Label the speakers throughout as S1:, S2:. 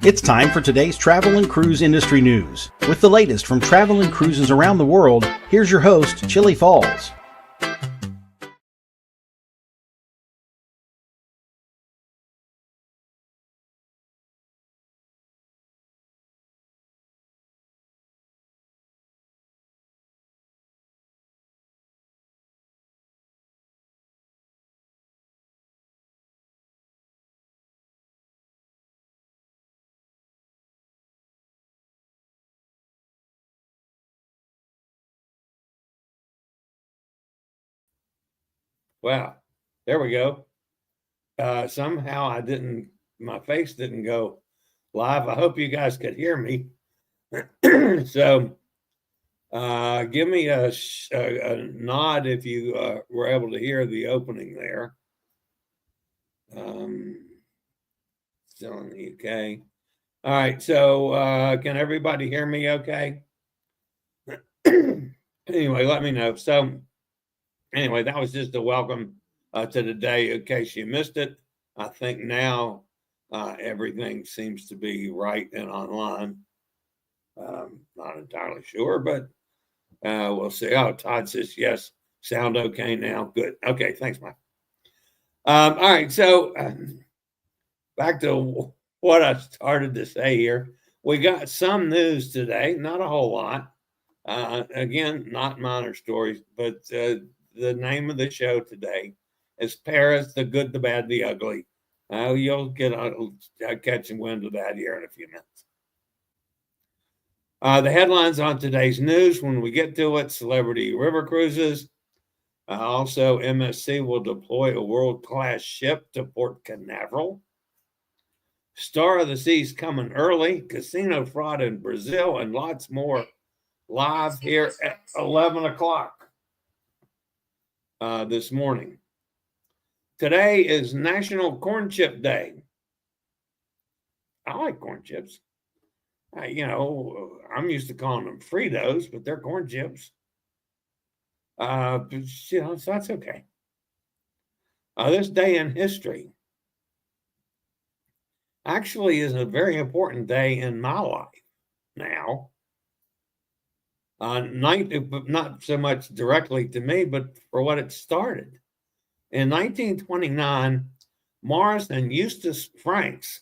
S1: It's time for today's travel and cruise industry news. With the latest from travel and cruises around the world, here's your host, Chillie Falls.
S2: Wow, there we go. Somehow my face didn't go live. I hope you guys could hear me. So give me a nod if you were able to hear the opening there. Still in the UK. All right, so can everybody hear me okay? Anyway, let me know. So anyway, that was just a welcome to the day in case you missed it. I think now everything seems to be right and online. Not entirely sure, but we'll see. Oh, Todd says yes. Sound okay now? Good. Okay, thanks, Mike. All right, so back to what I started to say here. We got some news today, not a whole lot. Again, not minor stories, but the name of the show today is Paris, the Good, the Bad, the Ugly. You'll get catching wind of that here in a few minutes. The headlines on today's news, when we get to it: Celebrity River Cruises. Also, MSC will deploy a world-class ship to Port Canaveral. Star of the Seas coming early. Casino fraud in Brazil and lots more live here at 11 o'clock this morning. Today is National Corn Chip Day. I like corn chips. I'm used to calling them Fritos, but they're corn chips. So that's okay. This day in history actually is a very important day in my life now. Not so much directly to me, but for what it started. In 1929, Morris and Eustace Franks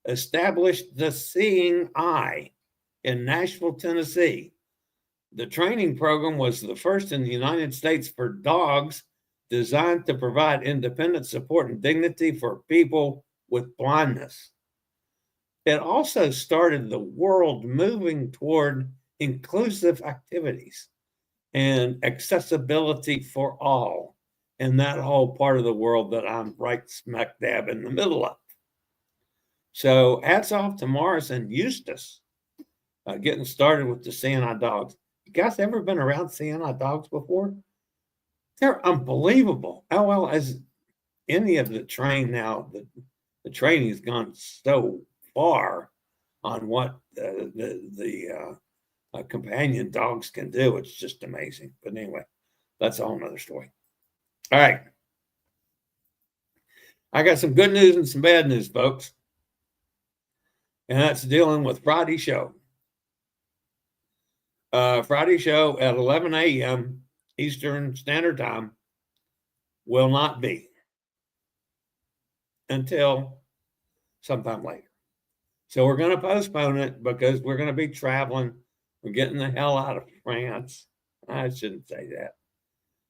S2: established the Seeing Eye in Nashville, Tennessee. The training program was the first in the United States for dogs, designed to provide independent support and dignity for people with blindness. It also started the world moving toward inclusive activities and accessibility for all in that whole part of the world that I'm right smack dab in the middle of. So hats off to Morris and Eustace getting started with the Seeing Eye dogs. You guys ever been around Seeing Eye dogs before? They're unbelievable. How well as any of the train now, the training has gone so far on what the companion dogs can do. It's just amazing. But anyway, that's a whole nother story. All right. I got some good news and some bad news, folks. And that's dealing with Friday show. Friday show at 11 a.m. Eastern Standard Time will not be until sometime later. So we're going to postpone it because we're going to be traveling. We're getting the hell out of France. I shouldn't say that.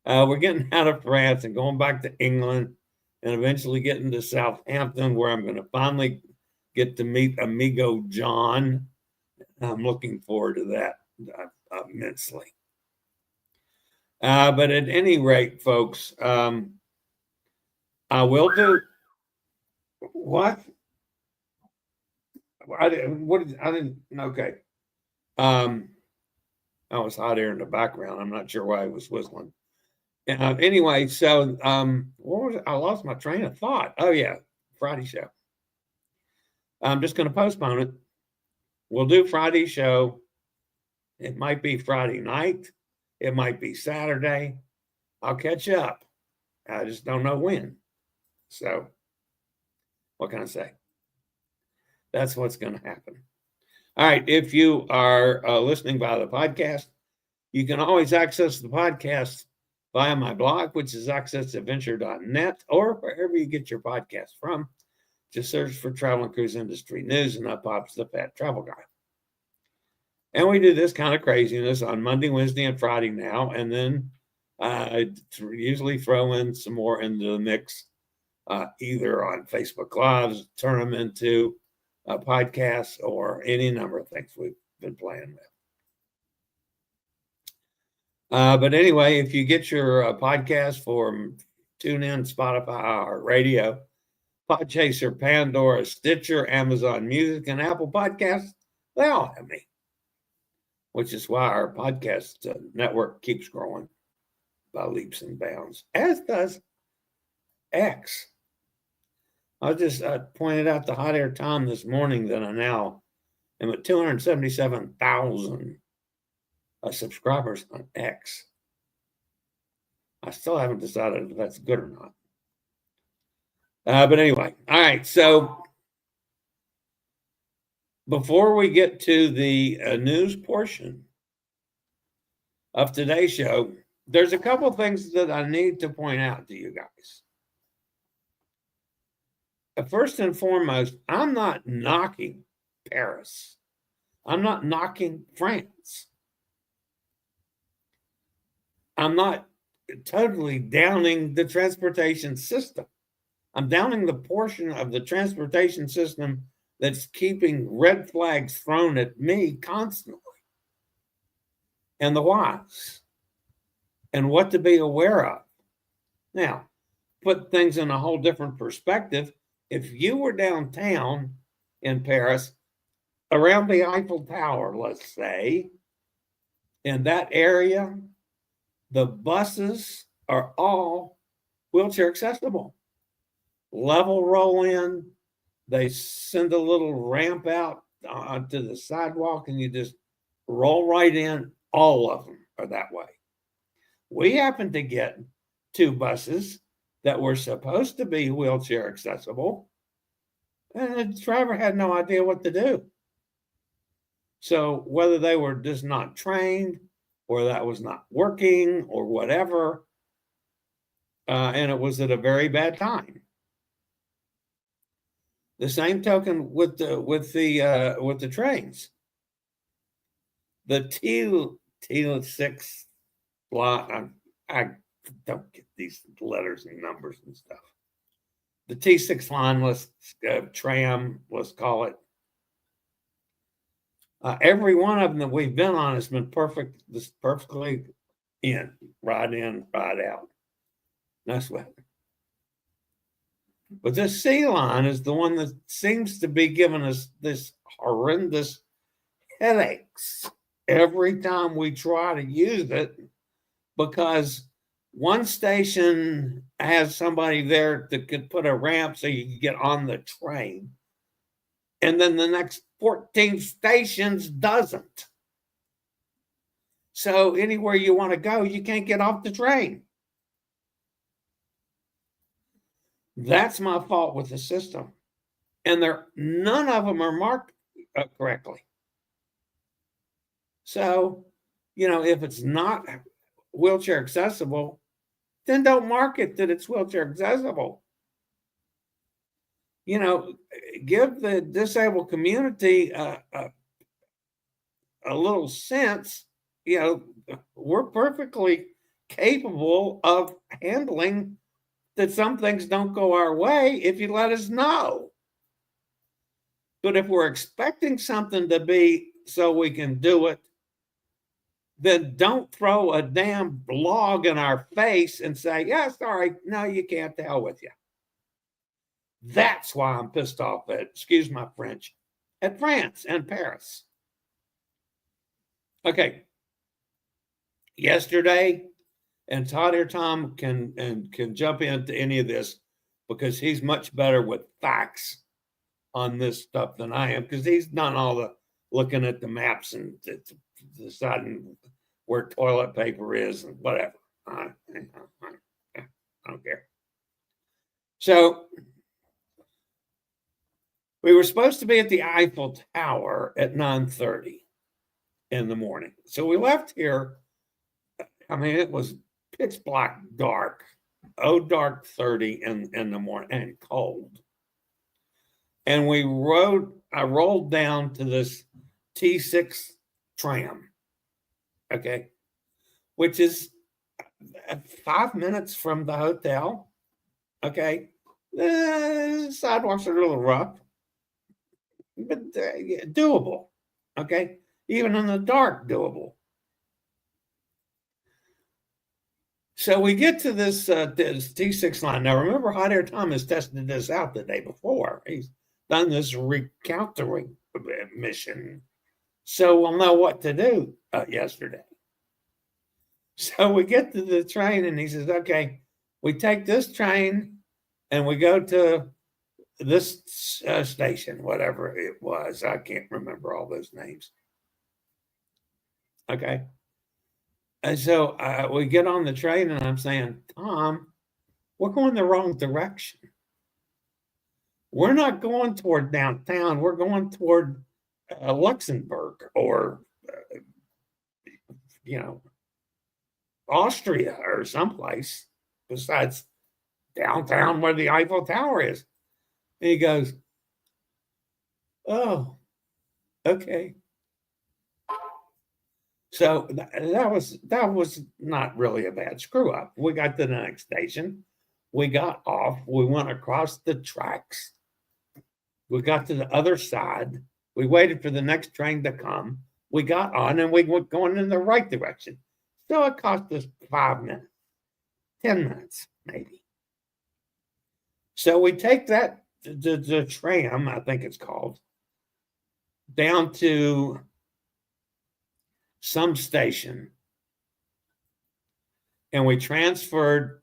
S2: We're getting out of France and going back to England and eventually getting to Southampton, where I'm going to finally get to meet Amigo John. I'm looking forward to that immensely. But at any rate, folks, I will do what? I didn't. Okay. I was hot air in the background. I'm not sure why I was whistling. Anyway, so what was it? I lost my train of thought. Oh yeah, Friday show. I'm just going to postpone it. We'll do Friday show. It might be Friday night. It might be Saturday. I'll catch up. I just don't know when. So, what can I say? That's what's going to happen. All right. If you are listening via the podcast, you can always access the podcast via my blog, which is accessadventure.net, or wherever you get your podcast from. Just search for Travel and Cruise Industry News, and up pops the Fat Travel Guy. And we do this kind of craziness on Monday, Wednesday, and Friday now, and then I usually throw in some more into the mix, either on Facebook Lives, turn them into podcasts, or any number of things we've been playing with. But anyway, if you get your podcast from TuneIn, Spotify, or Radio, Podchaser, Pandora, Stitcher, Amazon Music, and Apple Podcasts, they all have me, which is why our podcast network keeps growing by leaps and bounds, as does X. I just pointed out to Hot Air Tom this morning that I now am at 277,000 subscribers on X. I still haven't decided if that's good or not. But anyway, all right. So before we get to the news portion of today's show, there's a couple of things that I need to point out to you guys. First and foremost, I'm not knocking Paris. I'm not knocking France. I'm not totally downing the transportation system. I'm downing the portion of the transportation system that's keeping red flags thrown at me constantly. And the whys. And what to be aware of. Now, put things in a whole different perspective. If you were downtown in Paris, around the Eiffel Tower, let's say, in that area, the buses are all wheelchair accessible. Level roll in, they send a little ramp out onto the sidewalk, and you just roll right in. All of them are that way. We happened to get 2 buses that were supposed to be wheelchair accessible, and the driver had no idea what to do. So whether they were just not trained, or that was not working, or whatever, and it was at a very bad time. The same token with the trains. The T6 line, I don't get these letters and numbers and stuff. The T6 line, tram, let's call it. Every one of them that we've been on has been perfectly in, right out. Nice weather. But this C line is the one that seems to be giving us this horrendous headaches every time we try to use it, because one station has somebody there that could put a ramp so you can get on the train, and then the next 14 stations doesn't. So anywhere you want to go, you can't get off the train. That's my fault with the system. And none of them are marked correctly. So, if it's not wheelchair accessible, then don't mark it that it's wheelchair accessible. Give the disabled community a little sense. We're perfectly capable of handling that some things don't go our way if you let us know. But if we're expecting something to be so we can do it, then don't throw a damn log in our face and say, yeah, sorry, no, you can't, to hell with you. That's why I'm pissed off at, excuse my French, at France and Paris. Okay. Yesterday, and Hot Air Tom can jump into any of this because he's much better with facts on this stuff than I am, because he's done all the looking at the maps and deciding where toilet paper is and whatever. I don't care. So We were supposed to be at the Eiffel Tower at 9:30 in the morning. So we left here. I mean, it was pitch black dark, dark 30 in the morning and cold. And I rolled down to this T6 tram, okay, which is 5 minutes from the hotel, okay. The sidewalks are a little rough, but doable, okay. Even in the dark, doable. So we get to this T6 line. Now, remember, Hot Air Tom has tested this out the day before. He's done this recountering mission. So we'll know what to do yesterday. So we get to the train and he says, okay, we take this train and we go to this station, whatever it was. I can't remember all those names. Okay. And so we get on the train and I'm saying, Tom, we're going the wrong direction. We're not going toward downtown. We're going toward Luxembourg or, Austria or someplace besides downtown where the Eiffel Tower is. And he goes, oh, okay. So that was not really a bad screw up. We got to the next station. We got off. We went across the tracks. We got to the other side. We waited for the next train to come. We got on and we were going in the right direction. So it cost us 5 minutes, 10 minutes, maybe. So we take that, the tram, I think it's called, down to some station. And we transferred,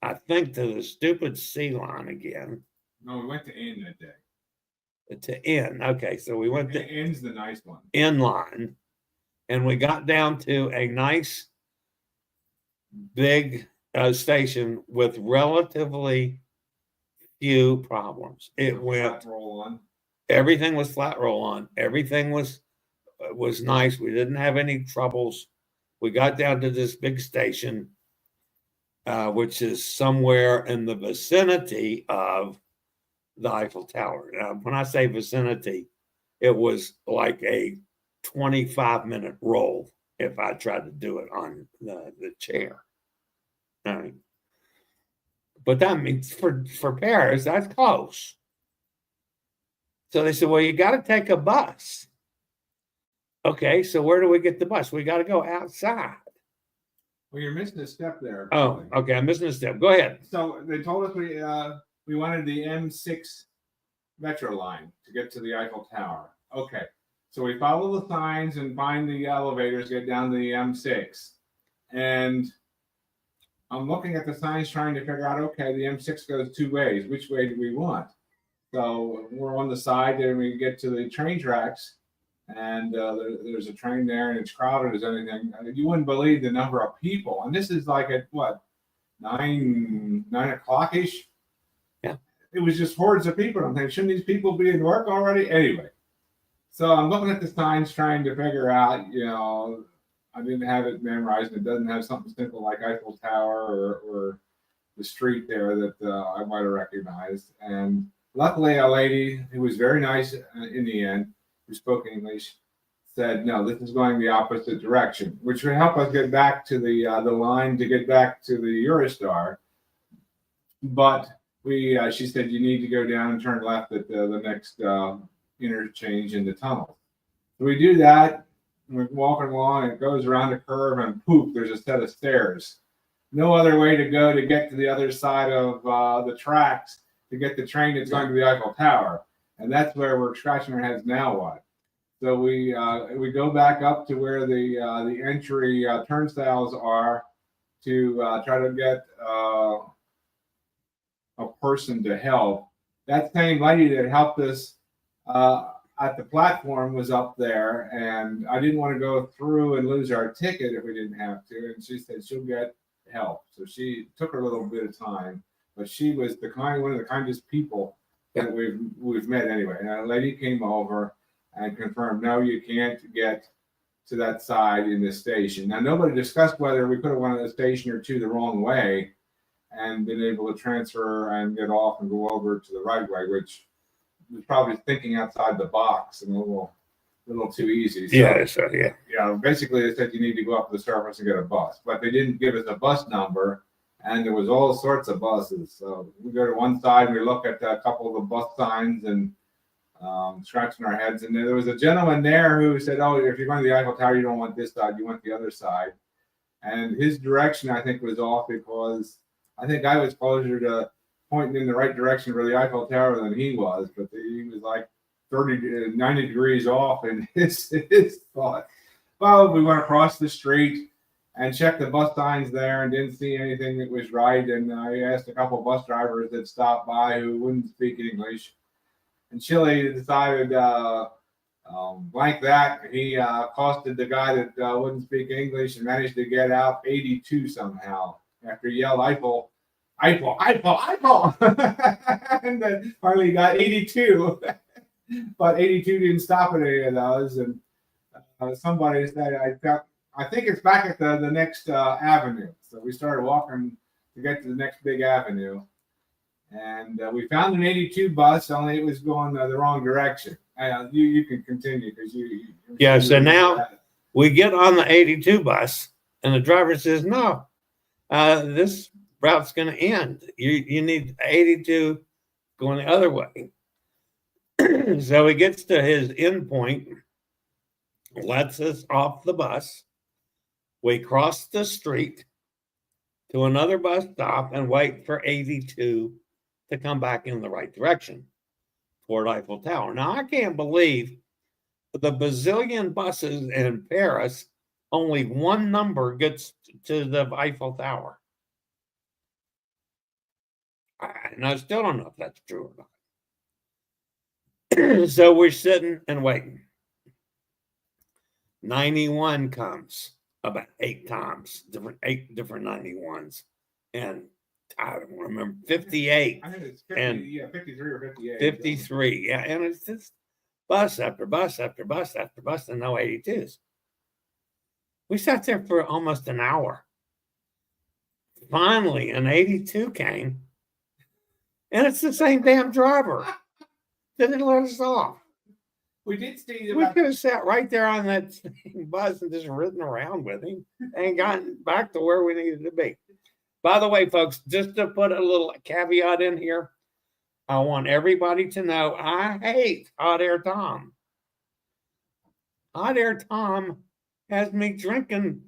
S2: I think, to the stupid C line again.
S3: No, we went to N that day.
S2: To N. Okay, so we went to
S3: N's the nice one.
S2: N line. And we got down to a nice big station with relatively few problems. It went
S3: flat roll on.
S2: Everything was flat roll on. Everything was nice. We didn't have any troubles. We got down to this big station, which is somewhere in the vicinity of the Eiffel Tower. When I say vicinity, it was like a 25-minute roll if I tried to do it on the chair. But that means for Paris, that's close. So they said, well, you got to take a bus. Okay, so where do we get the bus? We got to go outside.
S3: Well, you're missing a step there.
S2: Oh, okay, I'm missing a step. Go ahead.
S3: So they told us we wanted the M6 metro line to get to the Eiffel Tower. Okay, so we follow the signs and find the elevators, get down to the M6. And I'm looking at the signs trying to figure out, okay, the M6 goes two ways. Which way do we want? So we're on the side and we get to the train tracks. And there's a train there and it's crowded as anything. You wouldn't believe the number of people. And this is like at what, 9 o'clock-ish?
S2: Yeah.
S3: It was just hordes of people. I'm thinking, shouldn't these people be in work already? Anyway, so I'm looking at the signs trying to figure out, I didn't have it memorized. It doesn't have something simple like Eiffel Tower or the street there that I might have recognized. And luckily, a lady who was very nice in the end, who spoke English, said, no, this is going the opposite direction, which would help us get back to the line to get back to the Eurostar. But she said, you need to go down and turn left at the next interchange in the tunnel. So we do that. We're walking along, and it goes around a curve, and poof, there's a set of stairs. No other way to go to get to the other side of the tracks to get the train that's going to the Eiffel Tower. And that's where we're scratching our heads now. What? So we go back up to where the entry turnstiles are to try to get a person to help. That same lady that helped us at the platform was up there, and I didn't want to go through and lose our ticket if we didn't have to. And she said she'll get help. So she took her a little bit of time, but she was one of the kindest people that we've met anyway. And a lady came over and confirmed, no, you can't get to that side in the station. Now, nobody discussed whether we could have went to the station or two the wrong way and been able to transfer and get off and go over to the right way, which was probably thinking outside the box and a little too easy. So, yeah. Basically, they said you need to go up to the surface and get a bus, but they didn't give us a bus number, and there was all sorts of buses. So we go to one side and we look at a couple of the bus signs and scratching our heads. And there was a gentleman there who said, "Oh, if you're going to the Eiffel Tower, you don't want this side, you want the other side." And his direction, I think, was off because I think I was closer to pointing in the right direction for the Eiffel Tower than he was, but he was like 90 degrees off in his thought. Well, we went across the street and checked the bus signs there and didn't see anything that was right. And I asked a couple of bus drivers that stopped by who wouldn't speak English. And Chillie decided, like that, he accosted the guy that wouldn't speak English and managed to get out 82 somehow after he yelled Eiffel, Eiffel, Eiffel, Eiffel. And then finally got 82. But 82 didn't stop at any of those. And somebody said, I think it's back at the next avenue. So we started walking to get to the next big avenue. And we found an 82 bus, only it was going the wrong direction. You can continue because you.
S2: Yeah, so now we get on the 82 bus, and the driver says, no, this route's going to end. You need 82 going the other way. So he gets to his end point, lets us off the bus. We cross the street to another bus stop and wait for 82 to come back in the right direction toward Eiffel Tower. Now, I can't believe the bazillion buses in Paris, only one number gets to the Eiffel Tower. And I still don't know if that's true or not. So we're sitting and waiting. 91 comes about 8 times, eight different 91s. And I don't remember, 58.
S3: I think it's 50,
S2: and
S3: 53 or 58.
S2: 53, yeah. And it's just bus after bus after bus after bus and no 82s. We sat there for almost an hour. Finally, an 82 came, and it's the same damn driver. Didn't let us off.
S3: We did see.
S2: We could have sat right there on that bus and just ridden around with him and gotten back to where we needed to be. By the way, folks, just to put a little caveat in here, I want everybody to know I hate Hot Air Tom. Hot Air Tom has me drinking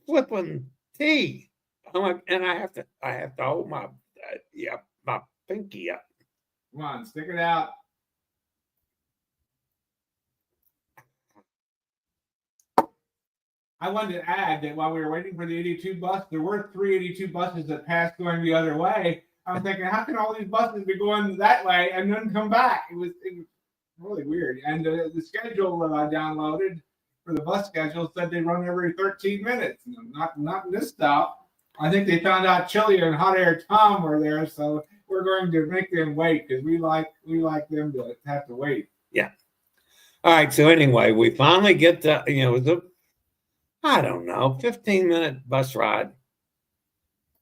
S2: flipping tea. I'm like, and I have to hold my my pinky up.
S3: Come on, stick it out. I wanted to add that while we were waiting for the 82 bus, there were 3 82 buses that passed going the other way. I was thinking, how can all these buses be going that way and then come back? It was really weird. And the schedule that I downloaded for the bus schedule said they run every 13 minutes. Not in this stop. I think they found out Chillie and Hot Air Tom were there, so we're going to make them wait because we like them to have to wait.
S2: Yeah. All right. So anyway, we finally get to, it was a 15-minute bus ride.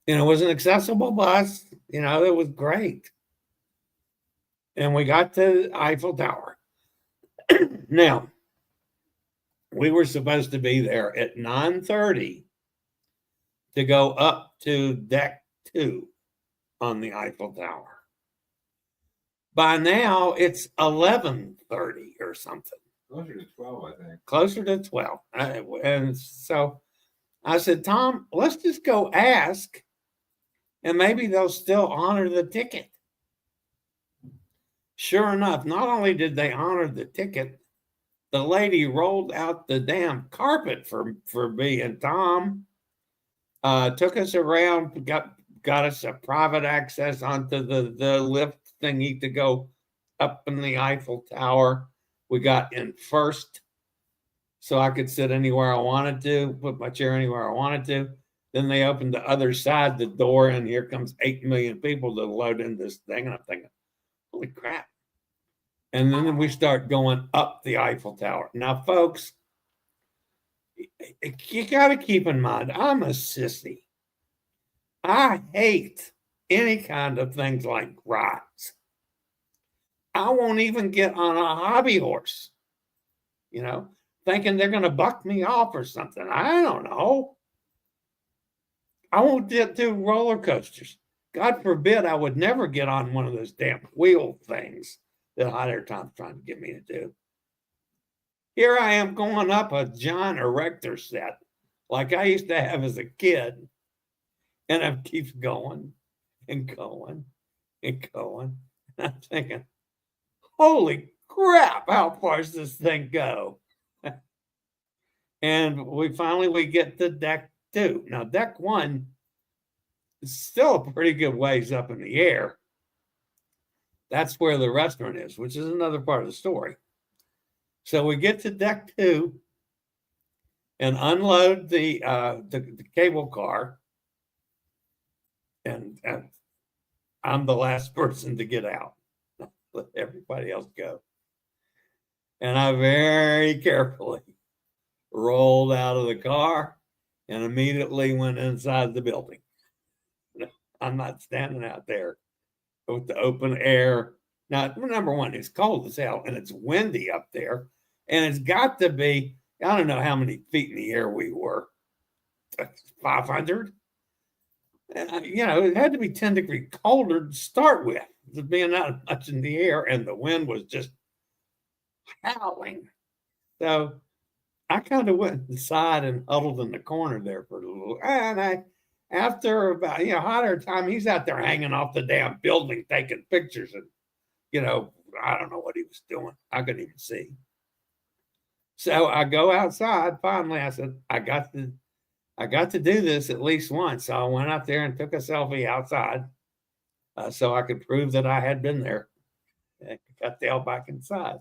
S2: It was an accessible bus. It was great. And we got to Eiffel Tower. Now, we were supposed to be there at 9:30 to go up to deck 2 on the Eiffel Tower. By now, it's 11:30 or something.
S3: Closer to 12, I think.
S2: Closer to 12. And so I said, Tom, let's just go ask, and maybe they'll still honor the ticket. Sure enough, not only did they honor the ticket, the lady rolled out the damn carpet for me and Tom, took us around, got us a private access onto the lift thingy to go up in the Eiffel Tower. We got in first, so I could sit anywhere I wanted to, put my chair anywhere I wanted to. Then they opened the other side, the door, and here comes 8 million people to load in this thing. And I'm thinking, holy crap, And then we start going up the Eiffel Tower. Now, folks, you got to keep in mind, I'm a sissy. I hate any kind of things like rides. I won't even get on a hobby horse, thinking they're going to buck me off or something. I don't know. I won't do roller coasters. God forbid I would never get on one of those damn wheel things that Hot Air Tom's trying to get me to do. Here I am going up a John Erector set like I used to have as a kid. And it keeps going and going and going. And I'm thinking, holy crap, how far does this thing go? And we get to deck 2. Now, deck 1 is still a pretty good ways up in the air. That's where the restaurant is, which is another part of the story. So we get to deck 2 and unload the cable car. And I'm the last person to get out. Let everybody else go. And I very carefully rolled out of the car and immediately went inside the building. I'm not standing out there with the open air. Now, number one, it's cold as hell and it's windy up there. And it's got to be, I don't know how many feet in the air we were, 500. It had to be 10 degrees colder to start with, being not much in the air, and the wind was just howling. So I kind of went inside and huddled in the corner there for a little. And after about, Hot Air Tom, he's out there hanging off the damn building taking pictures. And, I don't know what he was doing. I couldn't even see. So I go outside. Finally, I said, I got to do this at least once. So I went out there and took a selfie outside so I could prove that I had been there. I got the hell back inside.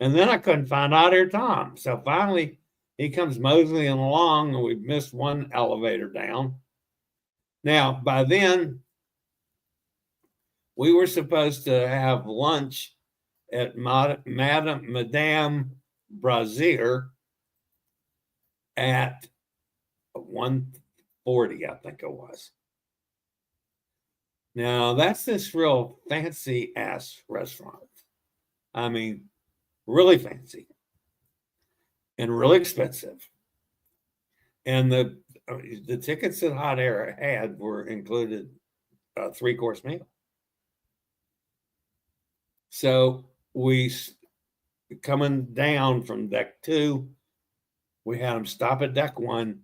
S2: And then I couldn't find Hot Air Tom. So finally, he comes moseying along, and we've missed one elevator down. Now, by then, we were supposed to have lunch at Madame Brasserie at 1:40, I think it was. Now, that's this real fancy ass restaurant. I mean, really fancy and really expensive. And the tickets that Hot Air had were included a 3-course meal. So we coming down from deck 2, we had them stop at deck 1.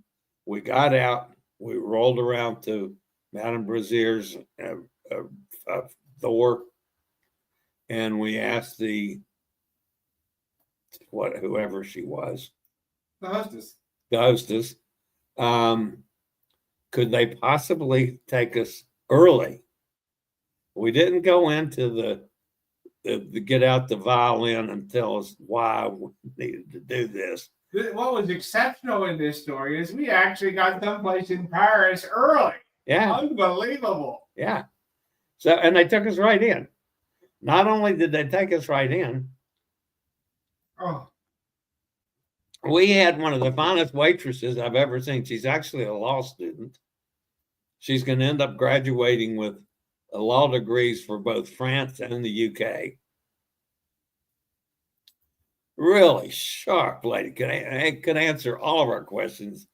S2: We got out. We rolled around to Madame Brassier's door, and we asked whoever she was,
S3: the
S2: hostess, could they possibly take us early? We didn't go into the get out the violin and tell us why we needed to do this.
S3: What was exceptional in this story is we actually got someplace in Paris early.
S2: Yeah.
S3: Unbelievable.
S2: Yeah. So, and they took us right in. Not only did they take us right in, we had one of the finest waitresses I've ever seen. She's actually a law student. She's going to end up graduating with law degrees for both France and the UK. Really sharp lady, could answer all of our questions.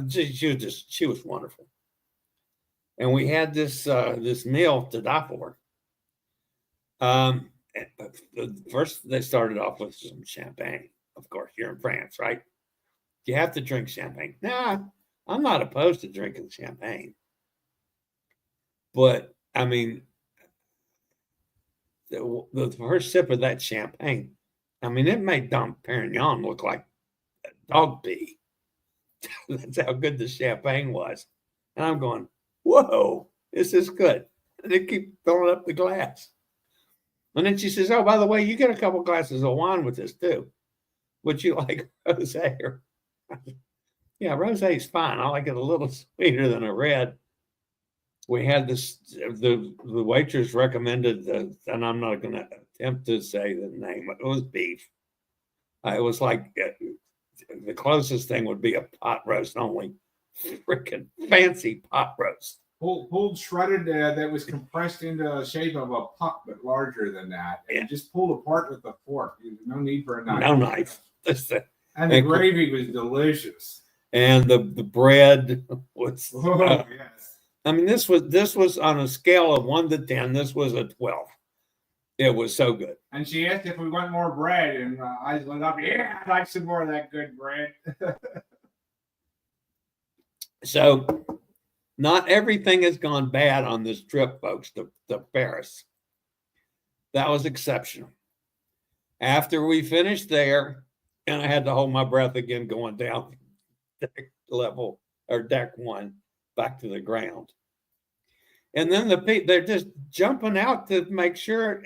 S2: She was wonderful. And we had this meal to die for. First, they started off with some champagne. Of course, you're in France, right? You have to drink champagne. Now, I'm not opposed to drinking champagne. But, I mean, the first sip of that champagne, I mean, it made Dom Perignon look like dog pee. That's how good the champagne was. And I'm going, whoa, this is good. And they keep filling up the glass. And then she says, oh, by the way, you get a couple glasses of wine with this too. Would you like rosé? Yeah, rosé is fine. I like it a little sweeter than a red. we had this. The waitress recommended, and I'm not going to attempt to say the name. It was beef. It was like the closest thing would be a pot roast, only freaking fancy pot roast.
S3: Pulled shredded that was compressed into the shape of a puck, but larger than that. And
S2: Yeah.
S3: just pulled apart with a fork. No need for a knife.
S2: No knife.
S3: And the gravy was delicious.
S2: And the bread was.
S3: Yes.
S2: I mean, this was on a scale of 1 to 10. This was a 12. It was so good.
S3: And she asked if we want more bread, and I lit up. Yeah, I'd like some more of that good bread.
S2: So, not everything has gone bad on this trip, folks, to Paris. That was exceptional. After we finished there, and I had to hold my breath again going down deck level or deck 1 back to the ground. And then they're just jumping out to make sure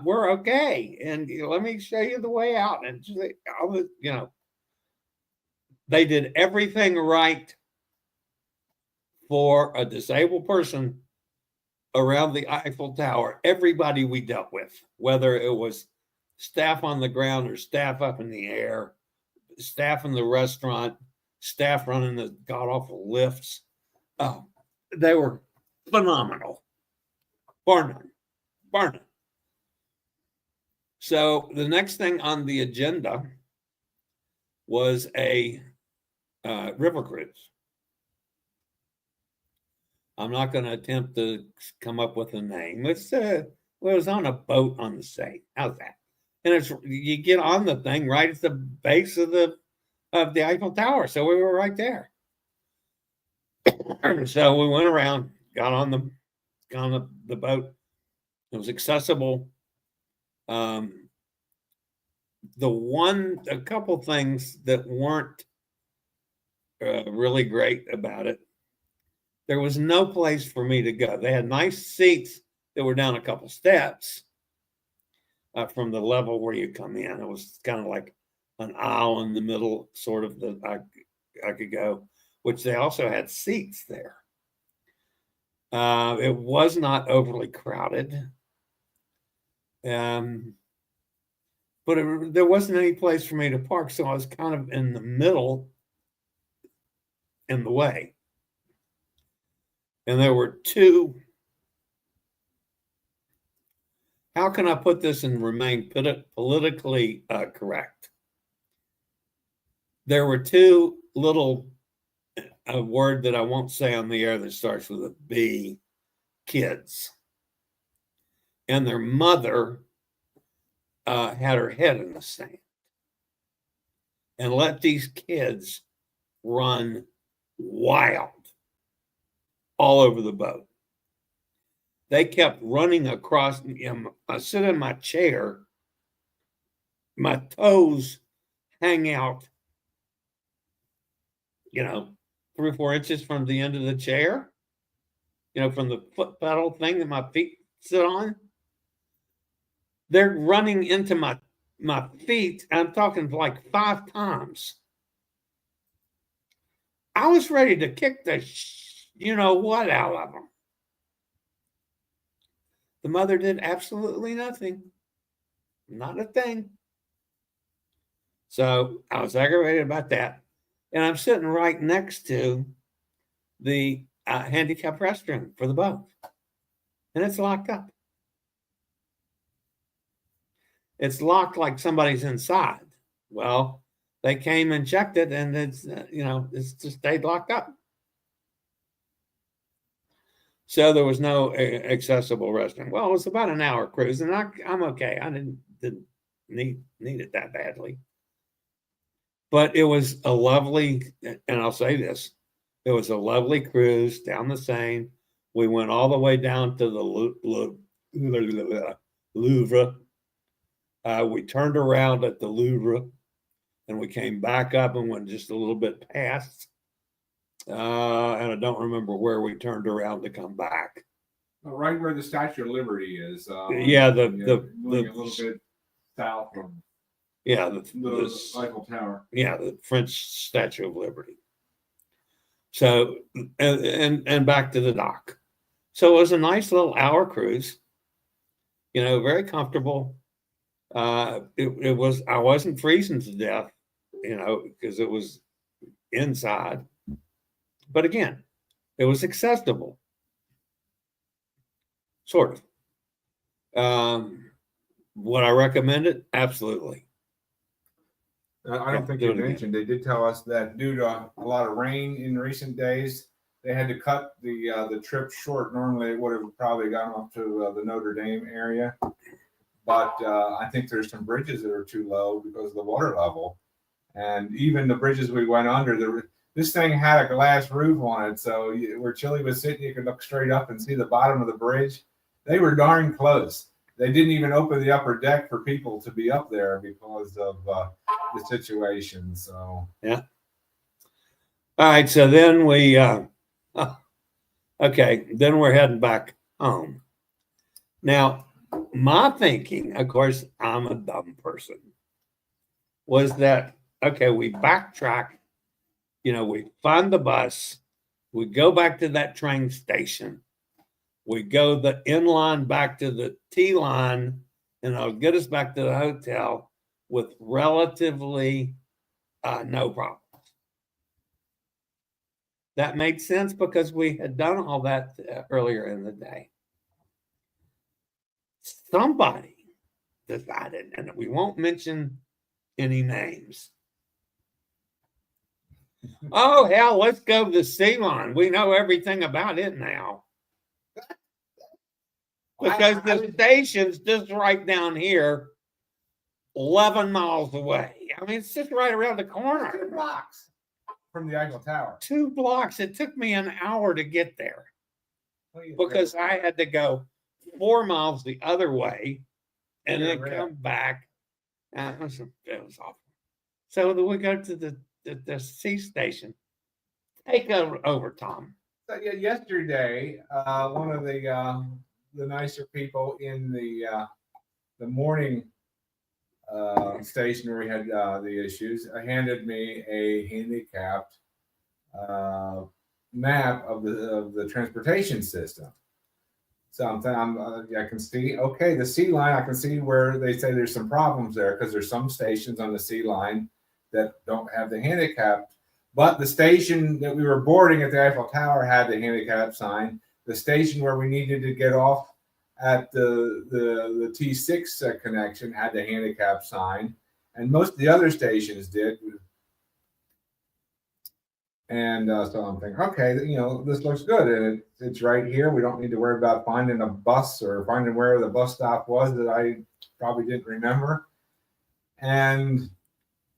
S2: we're okay. And let me show you the way out. And they did everything right for a disabled person around the Eiffel Tower. Everybody we dealt with, whether it was staff on the ground or staff up in the air, staff in the restaurant, staff running the god-awful lifts. Oh, they were phenomenal. Bar none. So the next thing on the agenda was a river cruise. I'm not going to attempt to come up with a name. It was on a boat on the Seine. How's that? And you get on the thing right at the base of the Eiffel Tower. So we were right there. So we went around, got on the boat. It was accessible. A couple things that weren't really great about it. There was no place for me to go. They had nice seats that were down a couple steps from the level where you come in. It was kind of like an aisle in the middle, sort of that I could go, which they also had seats there. It was not overly crowded. But there wasn't any place for me to park, so I was kind of in the middle in the way. And there were two. How can I put this and remain politically correct? There were two little, a word that I won't say on the air that starts with a B, kids. And their mother had her head in the sand and let these kids run wild all over the boat. They kept running across. I sit in my chair, my toes hang out, 3 or 4 inches from the end of the chair, from the foot pedal thing that my feet sit on. They're running into my feet. I'm talking like 5 times. I was ready to kick the what out of them. The mother did absolutely nothing. Not a thing. So I was aggravated about that. And I'm sitting right next to the handicap restroom for the boat. And it's locked up. It's locked like somebody's inside. Well, they came and checked it, and it's just stayed locked up. So there was no accessible restroom. Well, it was about an hour cruise, and I'm okay. I didn't need it that badly. But it was a lovely, and I'll say this, it was a lovely cruise down the Seine. We went all the way down to the Louvre. We turned around at the Louvre, and we came back up and went just a little bit past. And I don't remember where we turned around to come back.
S3: Right where the Statue of Liberty is.
S2: Yeah,
S3: a little bit south from.
S2: Yeah,
S3: the Eiffel Tower.
S2: Yeah, the French Statue of Liberty. So, and back to the dock. So it was a nice little hour cruise, very comfortable. It was, I wasn't freezing to death, because it was inside. But again, it was accessible, sort of. Would I recommend it? Absolutely.
S3: I don't think you mentioned, they did tell us that due to a lot of rain in recent days, they had to cut the trip short. Normally it would have probably gone up to the Notre Dame area. But I think there's some bridges that are too low because of the water level. And even the bridges we went under, this thing had a glass roof on it. So where Chillie was sitting, you could look straight up and see the bottom of the bridge. They were darn close. They didn't even open the upper deck for people to be up there because of the situation. So
S2: yeah. All right. So then then we're heading back home. Now, my thinking, of course, I'm a dumb person, was that, okay, we backtrack, we find the bus, we go back to that train station, we go the N line back to the T line, and it'll get us back to the hotel with relatively no problems. That made sense because we had done all that earlier in the day. Somebody decided, and we won't mention any names. Oh, hell, let's go to the sea line. We know everything about it now. Because the station's just right down here, 11 miles away. I mean, it's just right around the corner.
S3: 2 blocks from the Eiffel Tower.
S2: 2 blocks. It took me an hour to get there because I had to go 4 miles the other way and then come back. It was awful. So we go to the sea station. Take over, Tom.
S3: So, yesterday, one of the nicer people in the morning station where we had the issues handed me a handicapped map of the transportation system. So I can see, okay, the sea line, I can see where they say there's some problems there because there's some stations on the sea line that don't have the handicap. But the station that we were boarding at the Eiffel Tower had the handicap sign. The station where we needed to get off at the T6 connection had the handicap sign. And most of the other stations did. And so I'm thinking, okay, this looks good. And it's right here. We don't need to worry about finding a bus or finding where the bus stop was that I probably didn't remember. And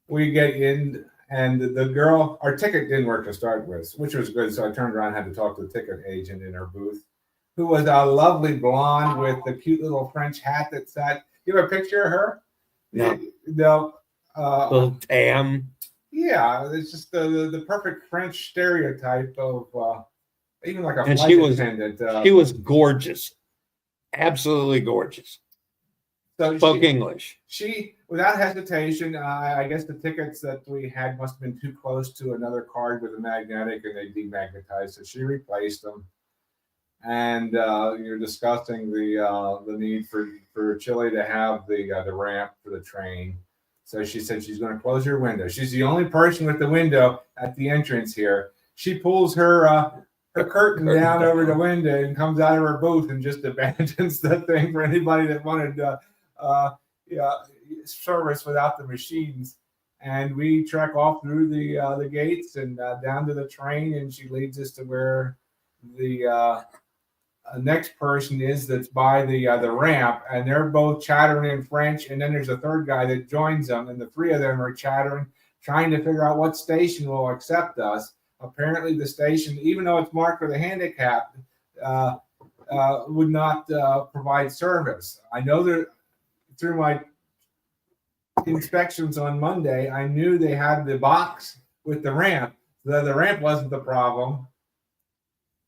S3: we get in, and the girl, our ticket didn't work to start with, which was good. So I turned around and had to talk to the ticket agent in her booth, who was a lovely blonde with the cute little French hat that sat. You have a picture of her?
S2: No.
S3: No.
S2: Little tam.
S3: Yeah, it's just the perfect French stereotype of even like a
S2: and
S3: flight attendant.
S2: She was gorgeous, absolutely gorgeous.
S3: So
S2: spoke English.
S3: She, without hesitation, I guess the tickets that we had must have been too close to another card with a magnetic, and they demagnetized. So she replaced them. And you're discussing the need for Chillie to have the ramp for the train. So she said she's going to close her window. She's the only person with the window at the entrance here. She pulls her curtain down over the window and comes out of her booth and just abandons the thing for anybody that wanted service without the machines. And we trek off through the gates and down to the train, and she leads us to where the next person is that's by the ramp, and they're both chattering in French, and then there's a third guy that joins them, and the three of them are chattering, trying to figure out what station will accept us. Apparently the station, even though it's marked for the handicapped, would not provide service. I know that through my inspections on Monday, I knew they had the box with the ramp. The ramp wasn't the problem.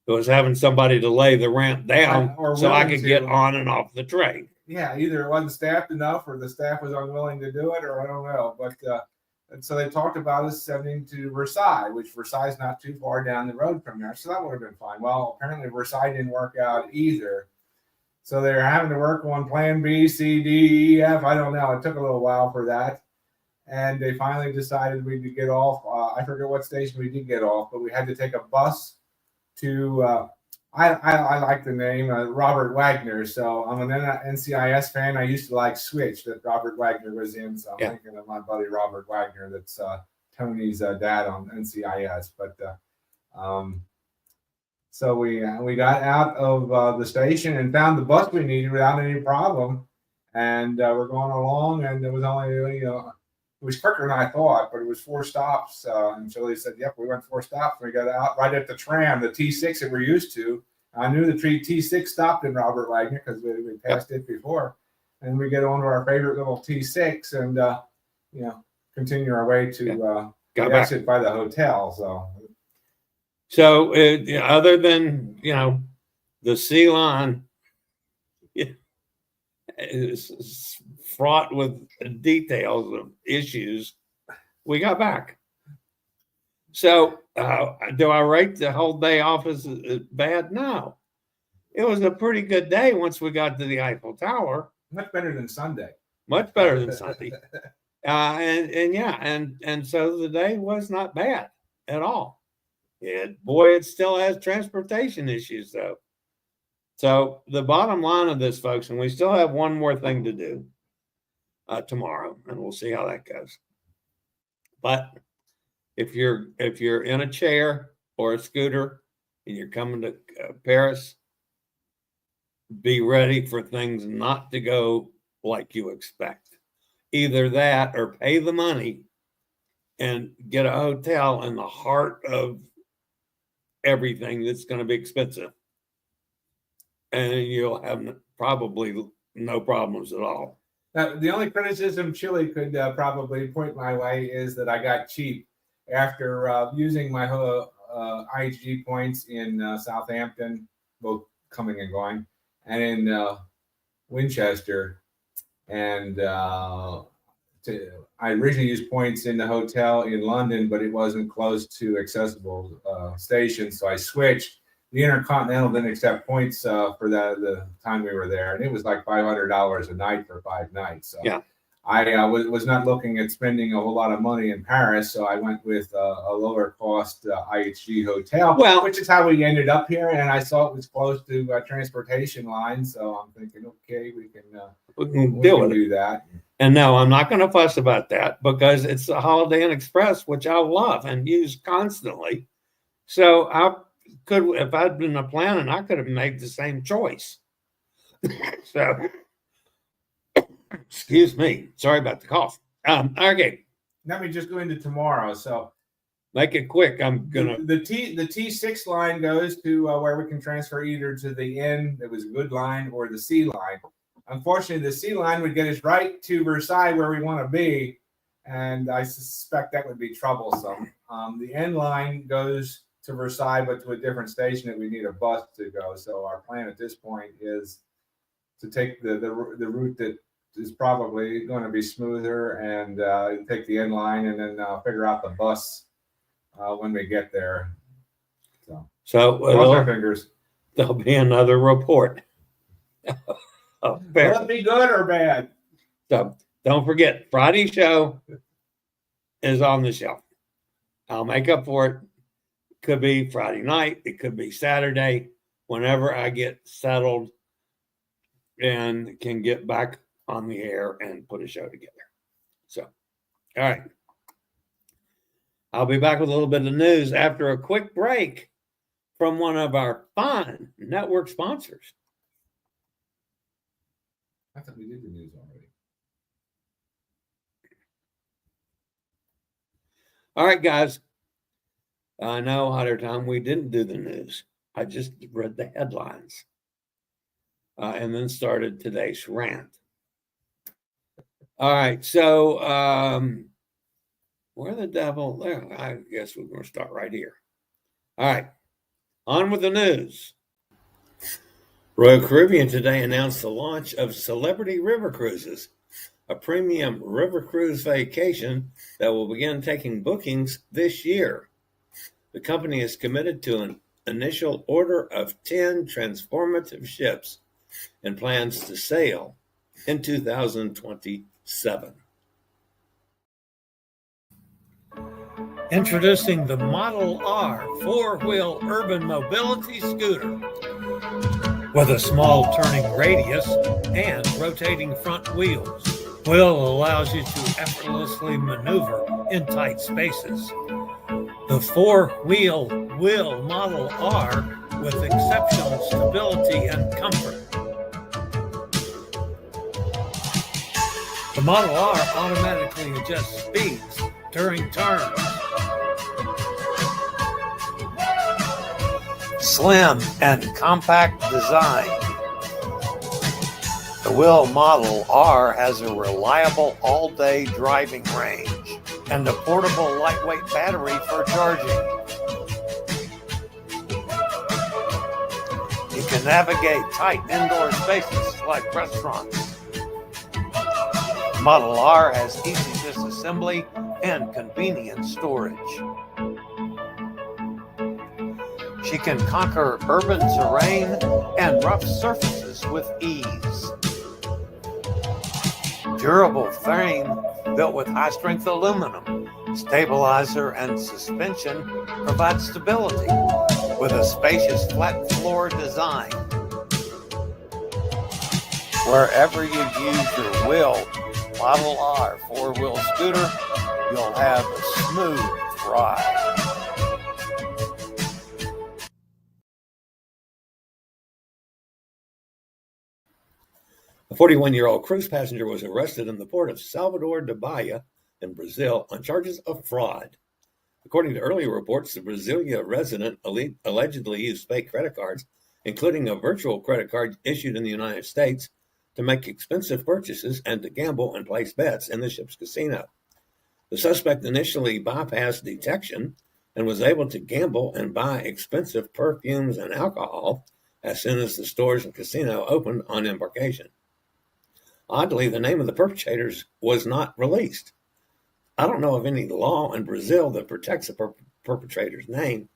S2: It was having somebody to lay the ramp down so I could get on and off the train.
S3: Yeah, either it wasn't staffed enough or the staff was unwilling to do it, or I don't know. But And so they talked about us sending to Versailles, which Versailles is not too far down the road from there. So that would have been fine. Well, apparently Versailles didn't work out either. So they're having to work on plan B, C, D, E, F. I don't know. It took a little while for that. And they finally decided we could get off. I forget what station we did get off, but we had to take a bus to, I like the name, Robert Wagner. So I'm an NCIS fan. I used to like Switch that Robert Wagner was in. So I'm thinking of my buddy Robert Wagner, that's Tony's dad on NCIS. But so we got out of the station and found the bus we needed without any problem. And we're going along, and it was only, it was quicker than I thought, but it was 4 stops. And Chillie said, yep, we went 4 stops. We got out right at the tram, the T6 that we're used to. I knew the T6 stopped in Robert Wagner because we passed it before. And we get on to our favorite little T6 and, continue our way to the exit by the hotel.
S2: So other than, the sea line is fraught with details of issues, we got back. So do I rate the whole day off as bad? No. It was a pretty good day once we got to the Eiffel Tower.
S3: Much better than Sunday.
S2: Much better than Sunday. And so the day was not bad at all. It still has transportation issues, though. So the bottom line of this, folks, and we still have one more thing to do tomorrow, and we'll see how that goes. But if you're in a chair or a scooter and you're coming to Paris, be ready for things not to go like you expect. Either that or pay the money and get a hotel in the heart of everything that's going to be expensive. And you'll have probably no problems at all.
S3: Now, the only criticism Chillie could probably point my way is that I got cheap after using my IHG points in Southampton, both coming and going, and in Winchester. And I originally used points in the hotel in London, but it wasn't close to accessible stations, so I switched. The Intercontinental didn't accept points for the time we were there, and it was like $500 a night for 5 nights. So I was not looking at spending a whole lot of money in Paris, so I went with a lower cost IHG hotel, which is how we ended up here. And I saw it was close to transportation lines, so I'm thinking, okay, we can do that.
S2: And no, I'm not going to fuss about that because it's a Holiday Inn Express, which I love and use constantly. So I could, if I'd been a planning, I could have made the same choice. So, excuse me, sorry about the cough. Okay,
S3: let me just go into tomorrow. So
S2: make it quick. I'm gonna
S3: the T6 line goes to where we can transfer either to the N, that was a good line, or the C line. Unfortunately, the C line would get us right to Versailles where we want to be, and I suspect that would be troublesome. The N line goes to Versailles, but to a different station that we need a bus to go. So our plan at this point is to take the route that is probably going to be smoother and take the N line and then figure out the bus when we get there.
S2: So
S3: cross our fingers.
S2: There'll be another report.
S3: Will it be good or bad?
S2: So don't forget, Friday's show is on the shelf. I'll make up for it. Could be Friday night. It could be Saturday, whenever I get settled and can get back on the air and put a show together. So, all right. I'll be back with a little bit of news after a quick break from one of our fine network sponsors.
S3: I thought we did the news already.
S2: All right, guys. I know, Hotter Tom, we didn't do the news. I just read the headlines and then started today's rant. All right, so where the devil? There, I guess we're going to start right here. All right, on with the news. Royal Caribbean today announced the launch of Celebrity River Cruises, a premium river cruise vacation that will begin taking bookings this year. The company is committed to an initial order of 10 transformative ships and plans to sail in 2027. Introducing the Model R four-wheel urban mobility scooter. With a small turning radius and rotating front wheels, Will allows you to effortlessly maneuver in tight spaces. The four-wheel Will Model R with exceptional stability and comfort. The Model R automatically adjusts speeds during turns. Slim and compact design. The Will Model R has a reliable all-day driving range and a portable lightweight battery for charging. You can navigate tight indoor spaces like restaurants. Model R has easy disassembly and convenient storage. She can conquer urban terrain and rough surfaces with ease. Durable frame built with high-strength aluminum, stabilizer and suspension provide stability with a spacious flat floor design. Wherever you use your Will Model R four-wheel scooter, you'll have a smooth ride. A 41-year-old cruise passenger was arrested in the port of Salvador da Bahia in Brazil on charges of fraud. According to earlier reports, the Brasilia resident allegedly used fake credit cards, including a virtual credit card issued in the United States, to make expensive purchases and to gamble and place bets in the ship's casino. The suspect initially bypassed detection and was able to gamble and buy expensive perfumes and alcohol as soon as the stores and casino opened on embarkation. Oddly, the name of the perpetrators was not released. I don't know of any law in Brazil that protects a perpetrator's name.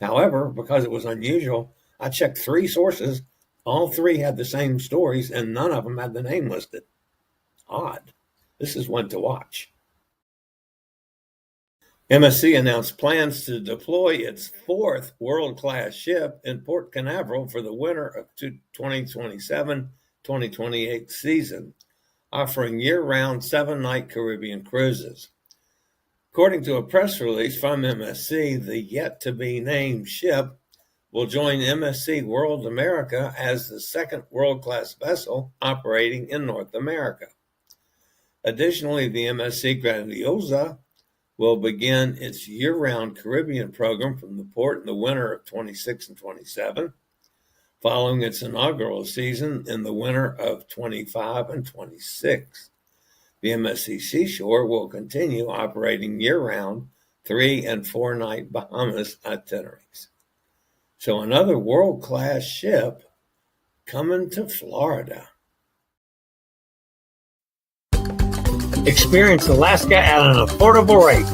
S2: However, because it was unusual, I checked 3 sources. All 3 had the same stories, and none of them had the name listed. Odd. This is one to watch. MSC announced plans to deploy its 4th world-class ship in Port Canaveral for the winter of 2027-2028 season, offering year-round 7-night Caribbean cruises. According to a press release from MSC, the yet-to-be-named ship will join MSC World America as the 2nd world-class vessel operating in North America. Additionally, the MSC Grandiosa will begin its year-round Caribbean program from the port in the winter of 26 and 27, following its inaugural season in the winter of 25 and 26. The MSC Seashore will continue operating year-round 3- and 4-night Bahamas itineraries. So another world-class ship coming to Florida. Experience Alaska at an affordable rate.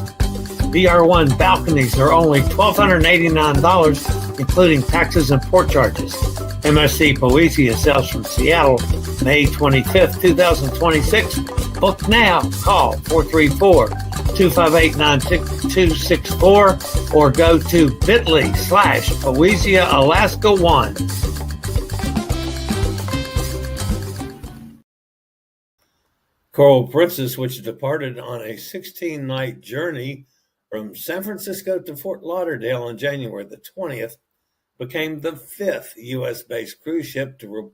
S2: VR1 balconies are only $1,289, including taxes and port charges. MSC Poesia sails from Seattle, May 25th, 2026. Book now. Call 434-258-9264 or go to bit.ly/Poesia Alaska 1. Coral Princess, which departed on a 16-night journey from San Francisco to Fort Lauderdale on January the 20th, became the 5th U.S.-based cruise ship to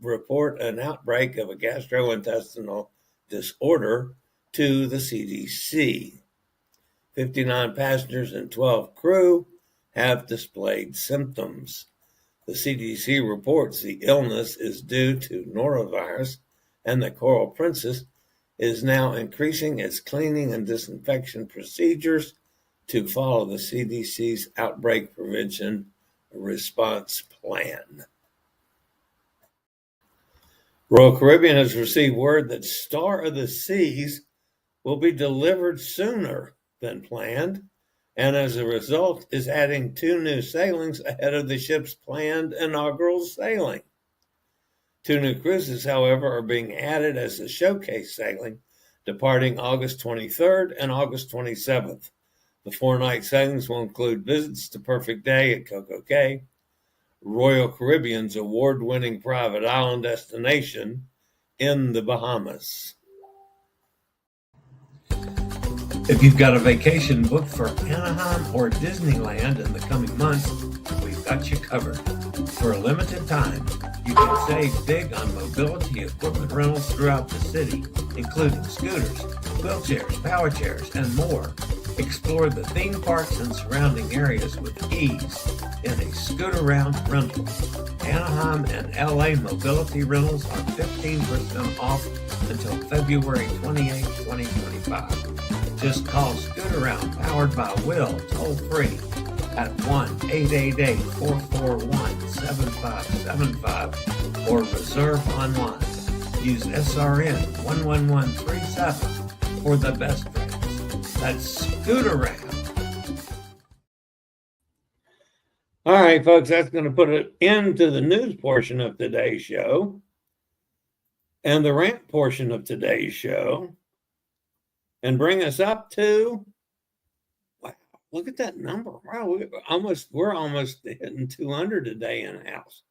S2: report an outbreak of a gastrointestinal disorder to the CDC. 59 passengers and 12 crew have displayed symptoms. The CDC reports the illness is due to norovirus, and the Coral Princess is now increasing its cleaning and disinfection procedures to follow the CDC's outbreak prevention response plan. Royal Caribbean has received word that Star of the Seas will be delivered sooner than planned, and as a result is adding 2 new sailings ahead of the ship's planned inaugural sailing. 2 new cruises, however, are being added as a showcase sailing, departing August 23rd and August 27th. The 4-night sailings will include visits to Perfect Day at Coco Cay, Royal Caribbean's award-winning private island destination in the Bahamas. If you've got a vacation booked for Anaheim or Disneyland in the coming months, we've got you covered. For a limited time, you can save big on mobility equipment rentals throughout the city, including scooters, wheelchairs, power chairs, and more. Explore the theme parks and surrounding areas with ease in a scooter-round rental. Anaheim and LA mobility rentals are 15% off until February 28, 2025. Just call Scooter Round, powered by Will, toll-free at 1-888-441-7575 or reserve online. Use SRN 11137 for the best rates. That's Scooter Round. All right, folks, that's going to put it into the news portion of today's show. And the rant portion of today's show. And bring us up to, wow, look at that number. Wow, we're almost hitting 200 today in the house.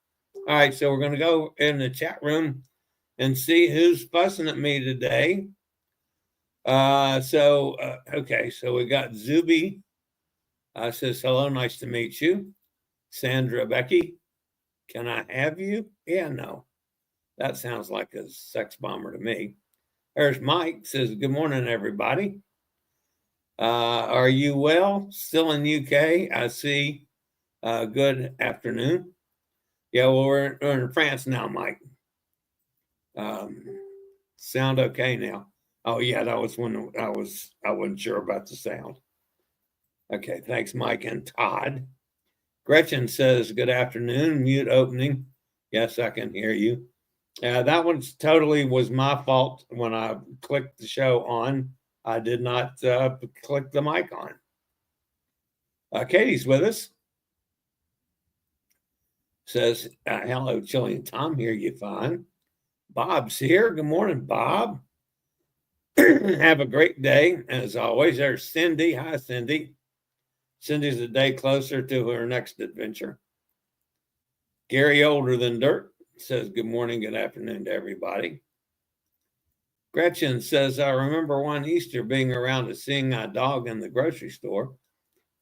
S2: All right, so we're going to go in the chat room and see who's fussing at me today. Okay, so we got Zuby. Says, hello, nice to meet you. Sandra Becky, can I have you? Yeah, no. That sounds like a sex bomber to me. There's Mike, says, good morning, everybody. Are you well? Still in UK? I see. Good afternoon. Yeah, well, we're in France now, Mike. Sound okay now? Oh, yeah, that was when I wasn't sure about the sound. Okay, thanks, Mike and Todd. Gretchen says, good afternoon, mute opening. Yes, I can hear you. That one totally was my fault. When I clicked the show on, I did not click the mic on. Katie's with us. Says, hello, Chillie and Tom, hear you fine. Bob's here. Good morning, Bob. Have a great day. As always, there's Cindy. Hi, Cindy. Cindy's a day closer to her next adventure. Gary Older Than Dirt says, good morning, good afternoon to everybody. Gretchen says, I remember one Easter being around and seeing a dog in the grocery store.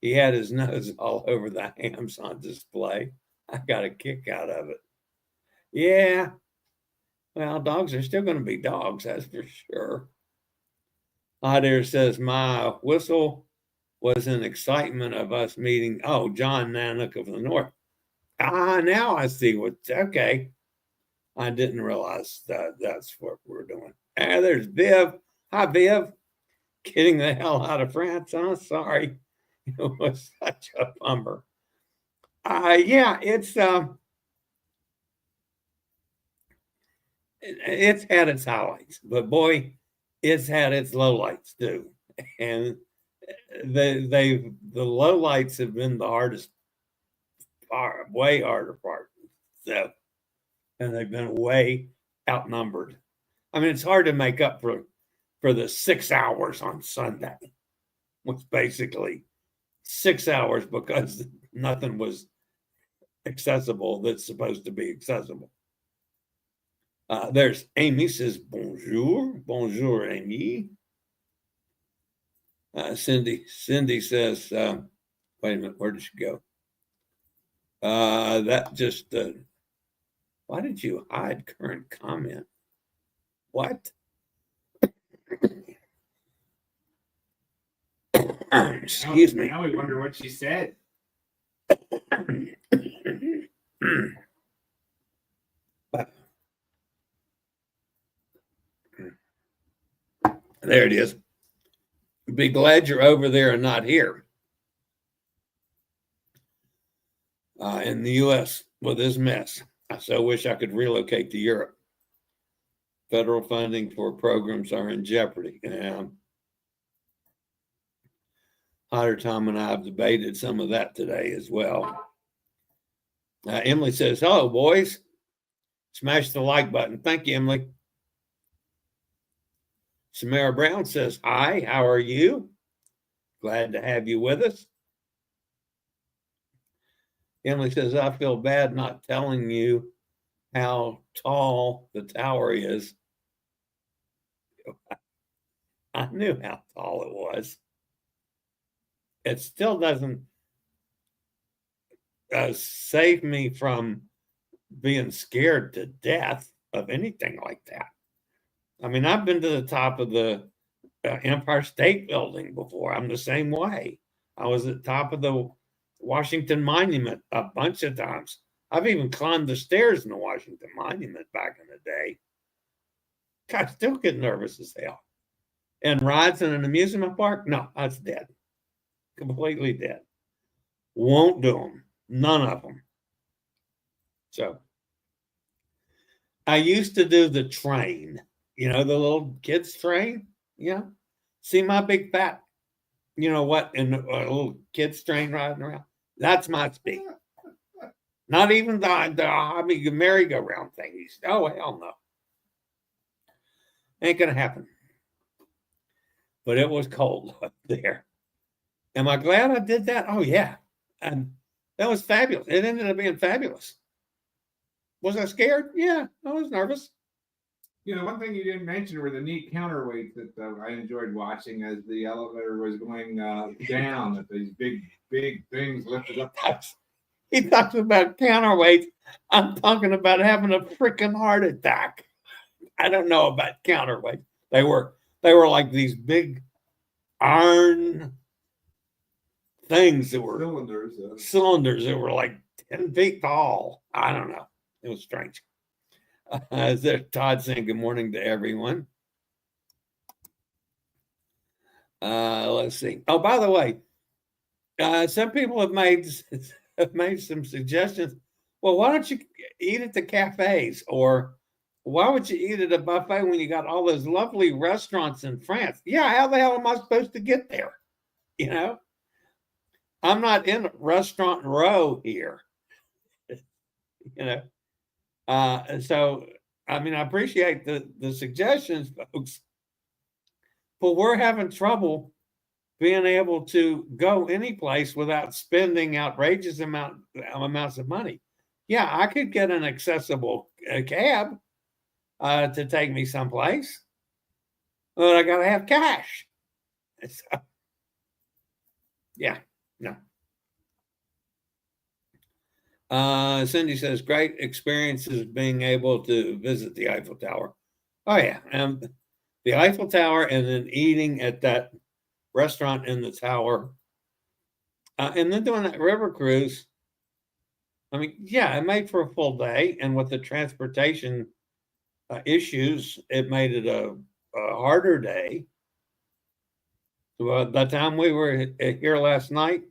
S2: He had his nose all over the hams on display. I got a kick out of it. Yeah, well, dogs are still going to be dogs, that's for sure. Adair says, my whistle was in excitement of us meeting, John Nanook of the North. Now I see what's, okay. I didn't realize that's what we're doing. There's Viv. Hi, Viv. Getting the hell out of France, huh? Sorry. It was such a bummer. Yeah, it's had its highlights, but boy, it's had its lowlights too. And the lowlights have been the hardest part, way harder part. So, and they've been way outnumbered. I mean, it's hard to make up for the 6 hours on Sunday, which basically 6 hours because nothing was accessible that's supposed to be accessible. There's Amy says, bonjour. Bonjour, Amy. Cindy says, wait a minute, where did she go? That just, why did you hide current comment? What? Excuse me.
S3: Now we wonder what she said.
S2: There it is. Be glad you're over there and not here in the U.S. with this mess. I so wish I could relocate to Europe. Federal funding for programs are in jeopardy. Hunter, Tom, and I have debated some of that today as well. Emily says, hello, boys. Smash the like button. Thank you, Emily. Samara Brown says, hi, how are you? Glad to have you with us. Emily says, I feel bad not telling you how tall the tower is. I knew how tall it was. It still doesn't save me from being scared to death of anything like that. I mean, I've been to the top of the Empire State Building before. I'm the same way. I was at the top of the Washington Monument a bunch of times. I've even climbed the stairs in the Washington Monument back in the day. God, I still get nervous as hell. And rides in an amusement park? No, that's dead. Completely dead. Won't do them. None of them. So I used to do the train, the little kids train. Yeah. See my big fat, in a little kids train riding around. That's my speed. Not even the hobby merry-go-round thingies. Oh, hell no. Ain't going to happen. But it was cold up there. Am I glad I did that? Oh, yeah. And that was fabulous. It ended up being fabulous. Was I scared? Yeah, I was nervous.
S3: One thing you didn't mention were the neat counterweights that I enjoyed watching as the elevator was going down, that these big things lifted up.
S2: He talks about counterweights. I'm talking about having a freaking heart attack. I don't know about counterweights. They were like these big iron things that were cylinders that were like 10 feet tall. I don't know. It was strange. Todd saying good morning to everyone. Let's see. Oh, by the way, some people have made some suggestions. Well, why don't you eat at the cafes? Or why would you eat at a buffet when you got all those lovely restaurants in France? Yeah, how the hell am I supposed to get there? I'm not in restaurant row here. So, I mean, I appreciate the suggestions, folks, but we're having trouble being able to go any place without spending outrageous amounts of money. Yeah, I could get an accessible cab to take me someplace, but I got to have cash. So, yeah, no. Cindy says, great experiences being able to visit the Eiffel Tower. Oh, yeah. The Eiffel Tower and then eating at that restaurant in the tower. And then doing that river cruise. I mean, yeah, it made for a full day. And with the transportation issues, it made it a harder day. So by the time we were here last night,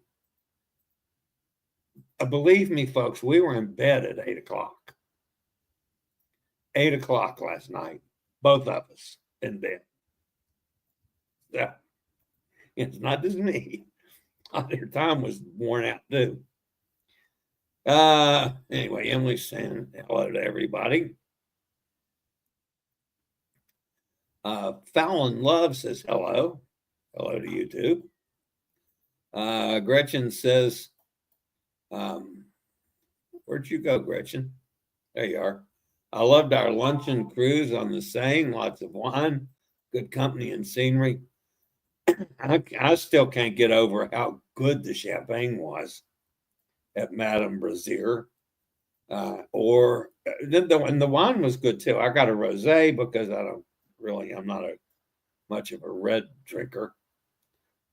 S2: believe me, folks, we were in bed at 8 o'clock. 8 o'clock last night, both of us in bed. Yeah, it's not just me. Their time was worn out too. Anyway, Emily's saying hello to everybody. Fallon Love says hello. Hello to you too. Gretchen says, where'd you go, Gretchen? There you are. I loved our luncheon cruise on the Seine. Lots of wine, good company and scenery. I still can't get over how good the champagne was at Madame Brasserie. And the wine was good too. I got a rosé because I'm not much of a red drinker,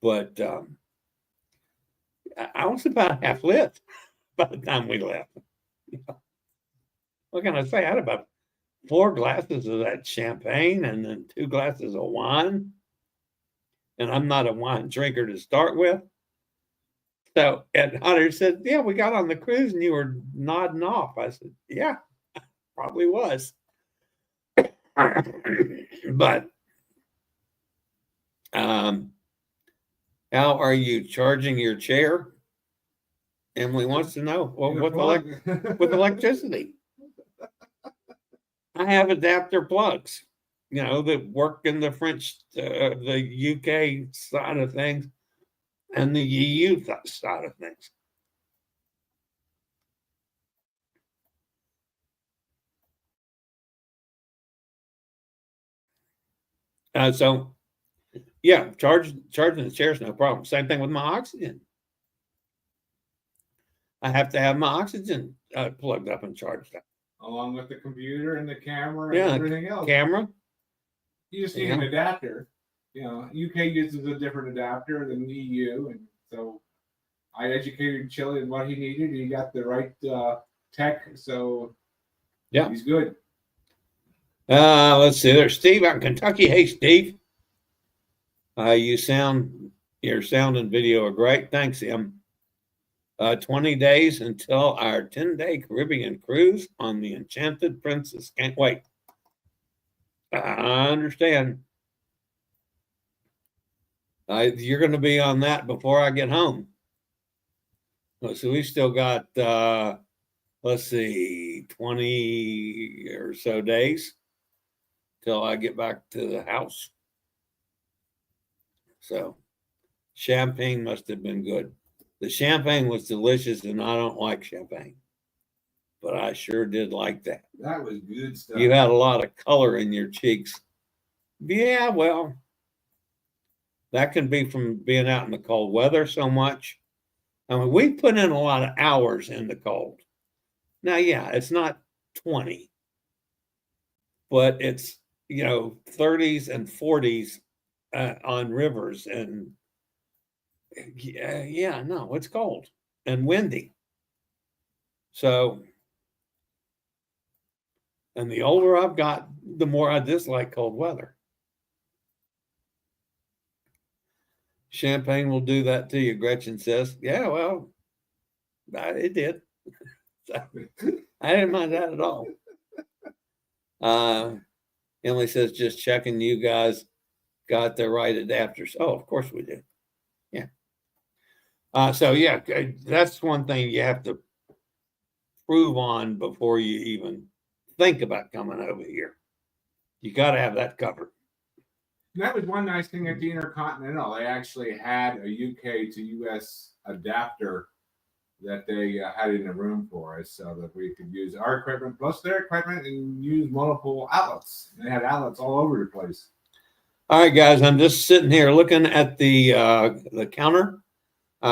S2: but I was about half lit by the time we left. What can I say? I had about 4 glasses of that champagne and then 2 glasses of wine. And I'm not a wine drinker to start with. So, and Hunter said, yeah, we got on the cruise and you were nodding off. I said, yeah, probably was. But how are you charging your chair? Emily wants to know with electricity. I have adapter plugs, that work in the the UK side of things and the EU side of things. So, yeah, charging the chairs, no problem. Same thing with my oxygen. I have to have my oxygen plugged up and charged up.
S3: Along with the computer and the camera and everything else.
S2: Camera.
S3: You just need an adapter. UK uses a different adapter than the EU, and so I educated Chillie in what he needed. He got the right tech, so
S2: yeah,
S3: he's good.
S2: Let's see. There's Steve out in Kentucky. Hey, Steve. Your sound and video are great. Thanks, Em. 20 days until our 10-day Caribbean cruise on the Enchanted Princess. Can't wait. I understand. You're going to be on that before I get home. So we still got, 20 or so days till I get back to the house. So champagne must have been good. The champagne was delicious, and I don't like champagne, but I sure did like that.
S3: That was good stuff.
S2: You had a lot of color in your cheeks. Yeah, well, that can be from being out in the cold weather so much. I mean, we put in a lot of hours in the cold. Now, yeah, it's not 20, but it's, 30s and 40s on rivers, and no, it's cold and windy. So, and the older I've got, the more I dislike cold weather. Champagne will do that to you, Gretchen says. Yeah, well, it did. So, I didn't mind that at all. Emily says, just checking you guys got the right adapters. Oh, of course we did. Yeah. So, yeah, that's one thing you have to prove on before you even think about coming over here. You got to have that covered.
S3: That was one nice thing at the Intercontinental. They actually had a UK to US adapter that they had in the room for us so that we could use our equipment plus their equipment and use multiple outlets. They had outlets all over the place.
S2: All right, guys, I'm just sitting here looking at the counter.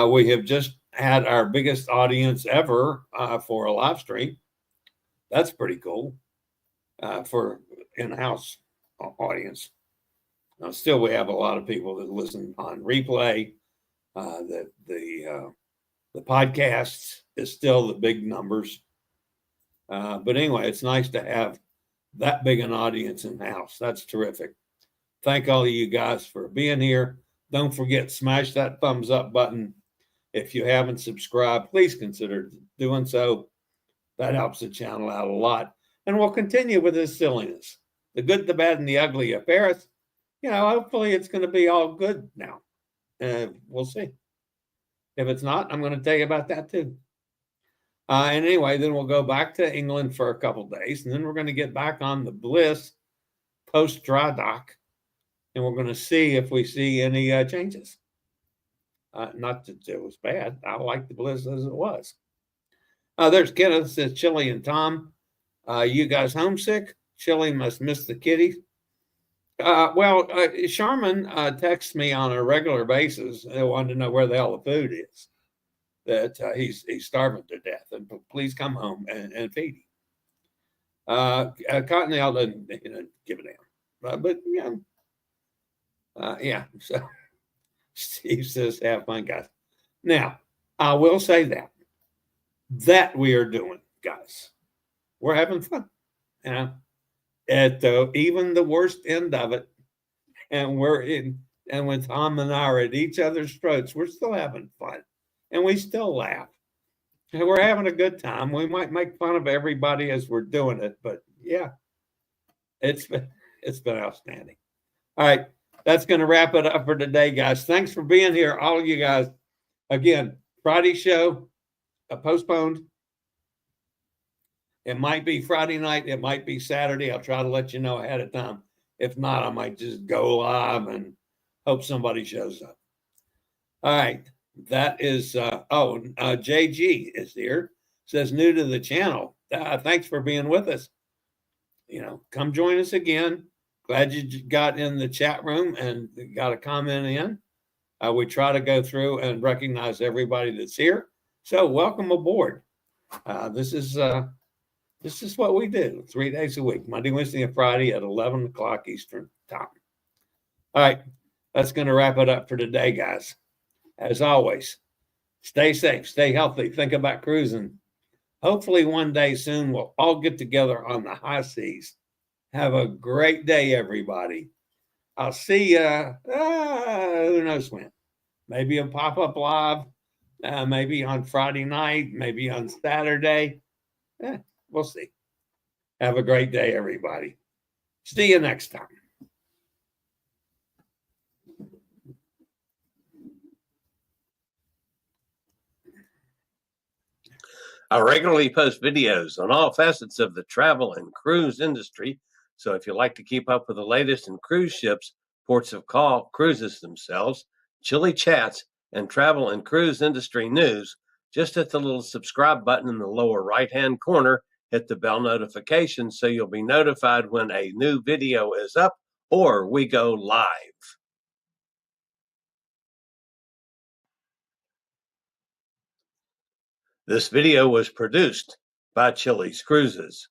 S2: We have just had our biggest audience ever for a live stream. That's pretty cool for in-house audience. Now, still, we have a lot of people that listen on replay. The podcasts is still the big numbers. But anyway, it's nice to have that big an audience in-house. That's terrific. Thank all of you guys for being here. Don't forget, smash that thumbs up button. If you haven't subscribed, please consider doing so. That helps the channel out a lot. And we'll continue with this silliness. The good, the bad, and the ugly of Paris. Hopefully it's going to be all good now. We'll see. If it's not, I'm going to tell you about that too. And anyway, then we'll go back to England for a couple days, and then we're going to get back on the Bliss post dry dock, and we're going to see if we see any changes. Not that it was bad. I like the Bliss as it was. There's Kenneth says, Chillie and Tom, you guys homesick? Chillie must miss the kitties. Sharman texts me on a regular basis. They wanted to know where the hell the food is. That he's starving to death, and please come home and feed him. Cottonelle doesn't give a damn, but yeah. So Steve says, "Have fun, guys." Now, I will say that we are doing, guys. We're having fun, at even the worst end of it, and and when Tom and I are at each other's throats, we're still having fun, and we still laugh, and we're having a good time. We might make fun of everybody as we're doing it, but yeah, it's It's been outstanding. All right. That's going to wrap it up for today, guys. Thanks for being here, all of you guys. Again, Friday show postponed. It might be Friday night. It might be Saturday. I'll try to let you know ahead of time. If not, I might just go live and hope somebody shows up. All right. That is, JG is here. Says new to the channel. Thanks for being with us. Come join us again. Glad you got in the chat room and got a comment in. We try to go through and recognize everybody that's here. So welcome aboard. This is what we do 3 days a week, Monday, Wednesday, and Friday at 11 o'clock Eastern time. All right, that's going to wrap it up for today, guys. As always, stay safe, stay healthy, think about cruising. Hopefully one day soon we'll all get together on the high seas. Have a great day, everybody. I'll see you, who knows when. Maybe a pop-up live, maybe on Friday night, maybe on Saturday. We'll see. Have a great day, everybody. See you next time.
S4: I regularly post videos on all facets of the travel and cruise industry. So if you like to keep up with the latest in cruise ships, ports of call, cruises themselves, Chillie chats, and travel and cruise industry news, just hit the little subscribe button in the lower right-hand corner, hit the bell notification so you'll be notified when a new video is up or we go live. This video was produced by Chillie's Cruises.